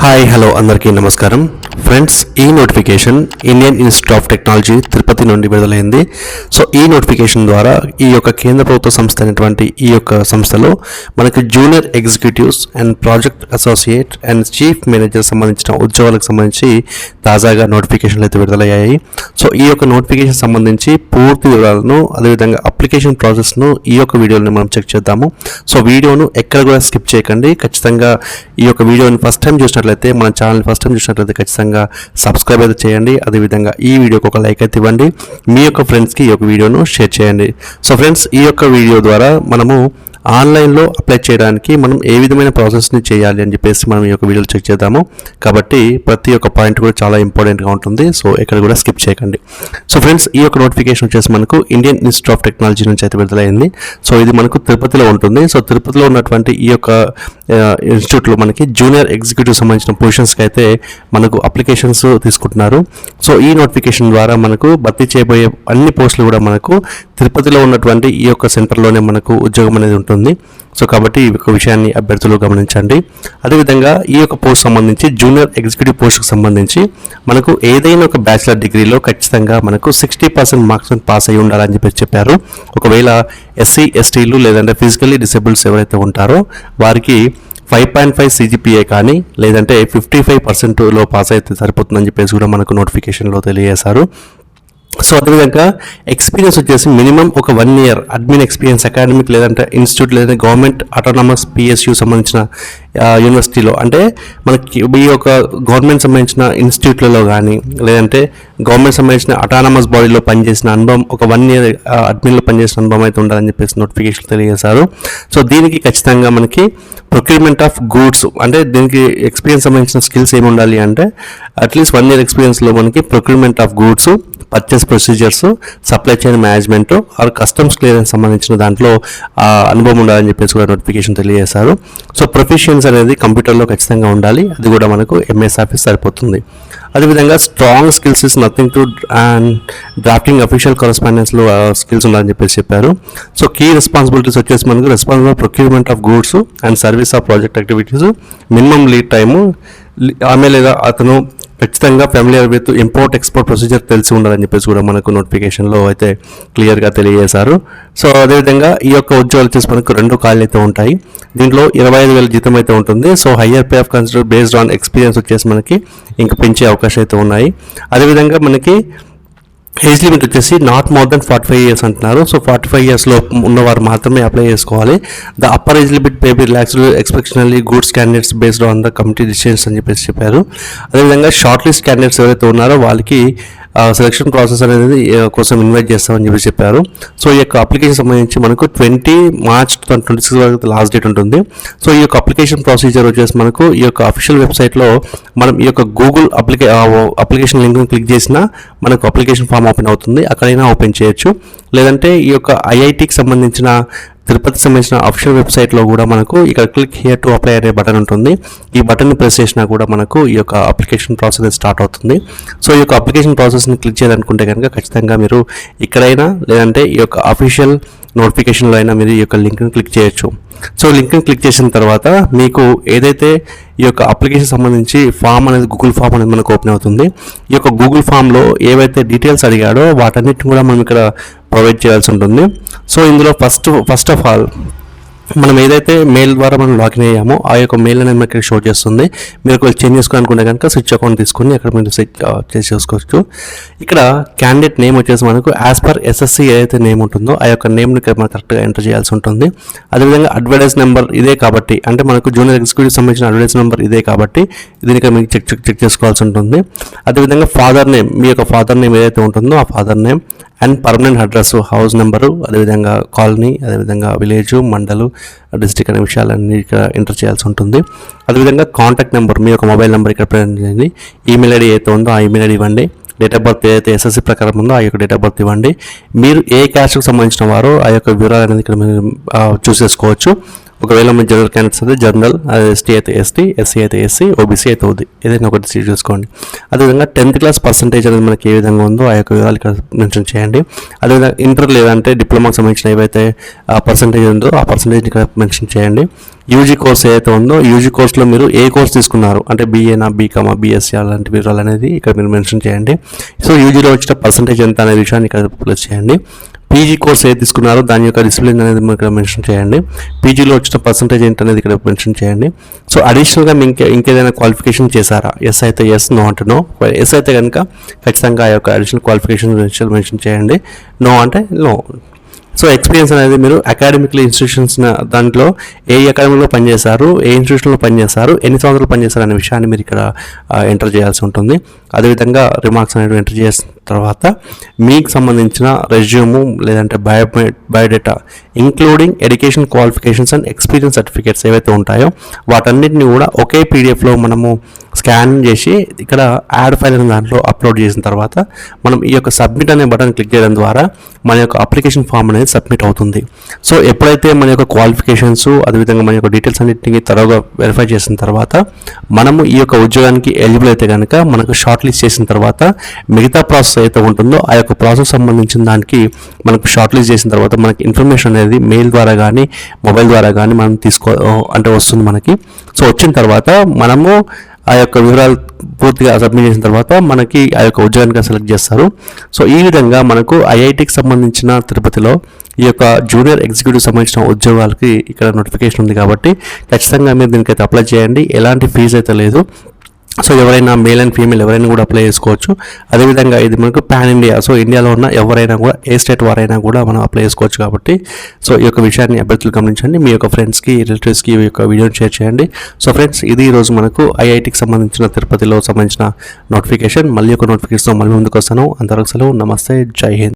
Hi hello అందరికీ నమస్కారం friends. ఈ notification Indian institute of technology Tirupati నుండి విడుదలైంది. సో ఈ నోటిఫికేషన్ ద్వారా ఈ యొక్క కేంద్ర ప్రభుత్వ సంస్థ అయినటువంటి ఈ యొక్క సంస్థలో మనకి junior executives and project associate and chief manager సంబంధించిన ఉద్యోగాలకు సంబంధించి తాజాగా నోటిఫికేషన్లు అయితే విడుదలయ్యాయి. సో ఈ యొక్క నోటిఫికేషన్ సంబంధించి పూర్తి వివరాలను అదేవిధంగా అప్లికేషన్ ప్రాసెస్ను ఈ యొక్క వీడియోని మనం చెక్ చేద్దాము. సో వీడియోను ఎక్కడ కూడా స్కిప్ చేయకండి. ఖచ్చితంగా ఈ యొక్క వీడియోని ఫస్ట్ టైం చూసినట్లయితే మన ఛానల్ ఫస్ట్ టైం చూసినట్లయితే ఖచ్చితంగా సబ్స్క్రైబ్ అయితే చేయండి. అదేవిధంగా ఈ వీడియోకి ఒక లైక్ అయితే ఇవ్వండి. మీ యొక్క ఫ్రెండ్స్కి ఈ యొక్క వీడియోను షేర్ చేయండి. సో ఫ్రెండ్స్, ఈ యొక్క వీడియో ద్వారా మనము ఆన్లైన్లో అప్లై చేయడానికి మనం ఏ విధమైన ప్రాసెస్ని చేయాలి అని చెప్పేసి మనం ఈ యొక్క వీడియోలో చెక్ చేద్దాము. కాబట్టి ప్రతి ఒక్క పాయింట్ కూడా చాలా ఇంపార్టెంట్గా ఉంటుంది. సో ఎక్కడ కూడా స్కిప్ చేయకండి. సో ఫ్రెండ్స్, ఈ యొక్క నోటిఫికేషన్ వచ్చేసి మనకు ఇండియన్ ఇన్స్టిట్యూట్ ఆఫ్ టెక్నాలజీ నుంచి అయితే విడుదలైంది. సో ఇది మనకు తిరుపతిలో ఉంటుంది. సో తిరుపతిలో ఉన్నటువంటి ఈ యొక్క ఇన్స్టిట్యూట్లో మనకి జూనియర్ ఎగ్జిక్యూటివ్ సంబంధించిన పొజిషన్స్కి అయితే మనకు అప్లికేషన్స్ తీసుకుంటున్నారు. సో ఈ నోటిఫికేషన్ ద్వారా మనకు భర్తీ చేయబోయే అన్ని పోస్టులు కూడా మనకు తిరుపతిలో ఉన్నటువంటి ఈ యొక్క సెంటర్లోనే మనకు ఉద్యోగం అనేది ఉంటుంది. సో కాబట్టి ఈ యొక్క విషయాన్ని అభ్యర్థులు గమనించండి. అదేవిధంగా ఈ యొక్క పోస్ట్ సంబంధించి జూనియర్ ఎగ్జిక్యూటివ్ పోస్ట్కి సంబంధించి మనకు ఏదైనా ఒక బ్యాచిలర్ డిగ్రీలో ఖచ్చితంగా మనకు 60% మార్క్స్ పాస్ అయ్యి ఉండాలని చెప్పారు. ఒకవేళ ఎస్సీ ఎస్టీలు లేదంటే ఫిజికల్లీ డిసేబుల్స్ ఎవరైతే ఉంటారో వారికి 5.5 CGPA కానీ లేదంటే 55%లో పాస్ అయితే సరిపోతుందని చెప్పేసి కూడా మనకు నోటిఫికేషన్లో తెలియజేశారు. సో అదేవిధంగా ఎక్స్పీరియన్స్ వచ్చేసి మినిమం ఒక 1 year అడ్మిన్ ఎక్స్పీరియన్స్ అకాడమిక్ లేదంటే ఇన్స్టిట్యూట్ లేదంటే గవర్నమెంట్ ఆటోనమస్ PSU సంబంధించిన యూనివర్సిటీలో అంటే మనకి ఈ యొక్క గవర్నమెంట్ సంబంధించిన ఇన్స్టిట్యూట్లలో కానీ లేదంటే గవర్నమెంట్ సంబంధించిన ఆటోనమస్ బాడీలో పనిచేసిన అనుభవం ఒక 1 year అడ్మిన్లో పనిచేసిన అనుభవం అయితే ఉండాలని చెప్పేసి నోటిఫికేషన్ తెలియజేశారు. సో దీనికి ఖచ్చితంగా మనకి ప్రొక్యూర్మెంట్ ఆఫ్ గూడ్స్ అంటే దీనికి ఎక్స్పీరియన్స్ సంబంధించిన స్కిల్స్ ఏమి ఉండాలి అంటే అట్లీస్ట్ 1 year ఎక్స్పీరియన్స్లో మనకి procurement of goods, purchase procedures, supply chain management or customs clearance సంబంధించిన దాంట్లో అనుభవం ఉండాలని చెప్పేసి కూడా నోటిఫికేషన్ తెలియజేశారు. సో ప్రొఫెషన్స్ అనేది కంప్యూటర్లో ఖచ్చితంగా ఉండాలి. అది కూడా మనకు MS Office సరిపోతుంది. అదేవిధంగా strong skills is nothing to and drafting official కరస్పాండెన్స్లో స్కిల్స్ ఉండాలని చెప్పేసి చెప్పారు. సో కీ రెస్పాన్సిబిలిటీస్ వచ్చేసి మనకు responsible procurement of goods and service of project activities, minimum lead time, ఆమె లేదా అతను ఖచ్చితంగా familiar with import export procedure తెలిసి ఉండాలని చెప్పేసి కూడా మనకు నోటిఫికేషన్లో అయితే క్లియర్గా తెలియజేశారు. సో అదేవిధంగా ఈ యొక్క ఉద్యోగాలు వచ్చేసి మనకు 2 ఖాళీలు అయితే ఉంటాయి. దీంట్లో 25,000 జీతం అయితే ఉంటుంది. So higher pay of consider based on experience వచ్చేసి మనకి ఇంకా పెంచే అవకాశం అయితే ఉన్నాయి. అదేవిధంగా మనకి ఏజ్ లిమిట్ వచ్చేసి నాట్ మోర్ దెన్ 45 years అంటున్నారు. సో 45 yearsలో ఉన్నవారు మాత్రమే అప్లై చేసుకోవాలి. The upper age limit may be relaxed exceptionally goods candidates based on the committee decisions అని చెప్పేసి చెప్పారు. అదేవిధంగా షార్ట్ లిస్ట్ క్యాండిడేట్స్ ఎవరైతే ఉన్నారో వాళ్ళకి సెలక్షన్ ప్రాసెస్ అనేది కోసం ఇన్వైట్ చేస్తామని చెప్పారు. సో ఈ యొక్క అప్లికేషన్ సంబంధించి మనకు 20 March 2026 వరకు లాస్ట్ డేట్ ఉంటుంది. సో ఈ యొక్క అప్లికేషన్ ప్రొసీజర్ వచ్చేసి మనకు ఈ యొక్క అఫీషియల్ వెబ్సైట్లో మనం ఈ యొక్క గూగుల్ అప్లికేషన్ లింక్ని క్లిక్ చేసినా మనకు అప్లికేషన్ ఫామ్ ఓపెన్ అవుతుంది. అక్కడైనా ఓపెన్ చేయొచ్చు. లేదంటే ఈ యొక్క IITకి సంబంధించిన తిరుపతికి సంబంధించిన అఫీషియల్ వెబ్సైట్లో కూడా మనకు ఇక్కడ క్లిక్ హియర్ టు అప్లై అనే బటన్ ఉంటుంది. ఈ బటన్ని ప్రెస్ చేసినా కూడా మనకు ఈ యొక్క అప్లికేషన్ ప్రాసెస్ స్టార్ట్ అవుతుంది. సో ఈ యొక్క అప్లికేషన్ ప్రాసెస్ని క్లిక్ చేయాలనుకుంటే కనుక ఖచ్చితంగా మీరు ఇక్కడైనా లేదంటే ఈ యొక్క అఫీషియల్ నోటిఫికేషన్లో అయినా మీరు ఈ యొక్క లింక్ని క్లిక్ చేయొచ్చు. సో లింక్ని క్లిక్ చేసిన తర్వాత మీకు ఏదైతే ఈ యొక్క అప్లికేషన్ సంబంధించి ఫామ్ అనేది గూగుల్ ఫామ్ అనేది మనకు ఓపెన్ అవుతుంది. ఈ యొక్క గూగుల్ ఫామ్లో ఏవైతే డీటెయిల్స్ అడిగాడో వాటన్నిటిని కూడా మనం ఇక్కడ ప్రొవైడ్ చేయాల్సి ఉంటుంది. సో ఇందులో ఫస్ట్ ఆఫ్ ఆల్ మనం ఏదైతే మెయిల్ ద్వారా మనం లాగిన్ అయ్యామో ఆ యొక్క మెయిల్ అనేది మనకి షో చేస్తుంది. మీరు ఒకవేళ చేంజ్ చేసుకోవాలనుకుంటే కనుక స్విచ్ అకౌంట్ తీసుకొని అక్కడ మీరు చేంజ్ చేసుకోవచ్చు. ఇక్కడ క్యాండిడేట్ నేమ్ వచ్చేసి మనకు యాజ్ పర్ SSC ఏదైతే నేమ్ ఉంటుందో ఆ యొక్క నేమ్ని మనం కరెక్ట్గా ఎంటర్ చేయాల్సి ఉంటుంది. అదేవిధంగా అడ్వర్టైజ్ నెంబర్ ఇదే కాబట్టి అంటే మనకు జూనియర్ ఎగ్జిక్యూటివ్ సంబంధించిన అడ్వర్టైజ్ నెంబర్ ఇదే కాబట్టి దీనికి మీకు చెక్ చేసుకోవాల్సి ఉంటుంది. అదేవిధంగా ఫాదర్ నేమ్, మీ యొక్క ఫాదర్ నేమ్ ఏదైతే ఉంటుందో ఆ father name and permanent address, house number, అదేవిధంగా కాలనీ, అదేవిధంగా విలేజ్, మండలు, డిస్ట్రిక్ట్ అనే విషయాలన్నీ ఇక్కడ ఎంటర్ చేయాల్సి ఉంటుంది. అదేవిధంగా కాంటాక్ట్ నెంబర్, మీ యొక్క మొబైల్ నెంబర్ ఇక్కడ ప్రజెంట్ చేయండి. ఈమెయిల్ ఐడి ఏదైతే ఉందో ఆ ఈమెయిల్ ఐడి ఇవ్వండి. డేట్ ఆఫ్ బర్త్ ఏదైతే SSC ప్రకారం ఉందో ఆ యొక్క డేట్ ఆఫ్ బర్త్ ఇవ్వండి. మీరు ఏ క్యాస్ట్కి సంబంధించిన వారో ఆ యొక్క వివరాలు అనేది ఇక్కడ మీరు చూసేసుకోవచ్చు. ఒకవేళ మీరు జనరల్ క్యాండిడేట్స్ అయితే జనరల్, ST అయితే ST, SC అయితే SC, OBC అయితే OBC ఏదైనా ఒకటి సీట్ చూసుకోండి. అదేవిధంగా 10th class పర్సంటేజ్ అనేది మనకి ఏ విధంగా ఉందో ఆ యొక్క వివరాలు ఇక్కడ మెన్షన్ చేయండి. అదేవిధంగా ఇంటర్ లేదంటే డిప్లొమాకి సంబంధించిన ఏవైతే పర్సంటేజ్ ఉందో ఆ పర్సంటేజ్ ఇక్కడ మెన్షన్ చేయండి. యూజీ కోర్స్ ఏదైతే ఉందో యూజీ కోర్స్లో మీరు ఏ కోర్స్ తీసుకున్నారు అంటే బీఏనా బీకామా బీఎస్సీ అలాంటి వివరాలు అనేది ఇక్కడ మీరు మెన్షన్ చేయండి. సో యూజీలో వచ్చిన పర్సంటేజ్ ఎంత అనే విషయాన్ని ఇక్కడ ప్లస్ చేయండి. పీజీ కోర్స్ ఏది తీసుకున్నారో దాని యొక్క డిసిప్లిన్ అనేది మీరు ఇక్కడ మెన్షన్ చేయండి. పీజీలో వచ్చిన పర్సంటేజ్ ఏంటనేది ఇక్కడ మెన్షన్ చేయండి. సో అడిషనల్గా మీ ఇంకేదైనా క్వాలిఫికేషన్ చేశారా? ఎస్ అయితే ఎస్, నో అంటే నో. ఎస్ అయితే కనుక ఖచ్చితంగా ఆ యొక్క అడిషనల్ క్వాలిఫికేషన్ మెన్షన్ చేయండి. నో అంటే నో. సో ఎక్స్పీరియన్స్ అనేది మీరు అకాడమిక్లీ ఇన్స్టిట్యూషన్స్ దాంట్లో ఏ అకాడమీలో పనిచేశారు, ఏ ఇన్స్టిట్యూషన్లో పనిచేశారు, ఎన్ని సంవత్సరాలు పనిచేశారు అనే విషయాన్ని మీరు ఇక్కడ ఎంటర్ చేయాల్సి ఉంటుంది. అదేవిధంగా రిమార్క్స్ అనేవి ఎంటర్ చేసిన తర్వాత మీకు సంబంధించిన రెజ్యూము లేదంటే biodata including education qualifications and experience certificates ఏవైతే ఉంటాయో వాటన్నిటిని కూడా ఒకే పీడిఎఫ్లో మనము స్కాన్ చేసి ఇక్కడ యాడ్ ఫైల్ అనే దాంట్లో అప్లోడ్ చేసిన తర్వాత మనం ఈ యొక్క సబ్మిట్ అనే బటన్ క్లిక్ చేయడం ద్వారా మన యొక్క అప్లికేషన్ ఫామ్ అనేది సబ్మిట్ అవుతుంది. సో ఎప్పుడైతే మన యొక్క క్వాలిఫికేషన్స్ అదేవిధంగా మన యొక్క డీటెయిల్స్ అన్నింటినీ త్వరగా వెరిఫై చేసిన తర్వాత మనము ఈ యొక్క ఉద్యోగానికి ఎలిజిబుల్ అయితే కనుక మనకు షార్ట్ లిస్ట్ చేసిన తర్వాత మిగతా ప్రాసెస్ అయితే ఉంటుందో ఆ యొక్క ప్రాసెస్ సంబంధించిన దానికి మనకు షార్ట్ లిస్ట్ చేసిన తర్వాత మనకి ఇన్ఫర్మేషన్ అనేది మెయిల్ ద్వారా కానీ మొబైల్ ద్వారా కానీ మనం అంటే వస్తుంది మనకి. సో వచ్చిన తర్వాత మనము ఆ యొక్క వివరాలు పూర్తిగా సబ్మిట్ చేసిన తర్వాత మనకి ఆ యొక్క ఉద్యోగానికి సెలెక్ట్ చేస్తారు. సో ఈ విధంగా మనకు ఐఐటికి సంబంధించిన తిరుపతిలో ఈ యొక్క జూనియర్ ఎగ్జిక్యూటివ్ సంబంధించిన ఉద్యోగాలకి ఇక్కడ నోటిఫికేషన్ ఉంది కాబట్టి ఖచ్చితంగా మీరు దీనికైతే అప్లై చేయండి. ఎలాంటి ఫీజు అయితే లేదు. సో ఎవరైనా మేల్ అండ్ ఫీమేల్ ఎవరైనా కూడా అప్లై చేసుకోవచ్చు. అదేవిధంగా ఇది మనకు పాన్ ఇండియా, సో ఇండియాలో ఉన్న ఎవరైనా కూడా ఏ స్టేట్ వారైనా కూడా మనం అప్లై చేసుకోవచ్చు కాబట్టి సో ఈ యొక్క విషయాన్ని అభ్యర్థులు గమనించండి. మీ యొక్క ఫ్రెండ్స్కి రిలేటివ్స్కి ఈ యొక్క వీడియోని షేర్ చేయండి. సో ఫ్రెండ్స్, ఇది ఈరోజు మనకు ఐఐటికి సంబంధించిన తిరుపతిలో సంబంధించిన నోటిఫికేషన్. మళ్ళీ ఒక నోటిఫికేషన్ మళ్ళీ ముందుకు వస్తాను. అంతవరకు సెలవు. నమస్తే, జై హింద్.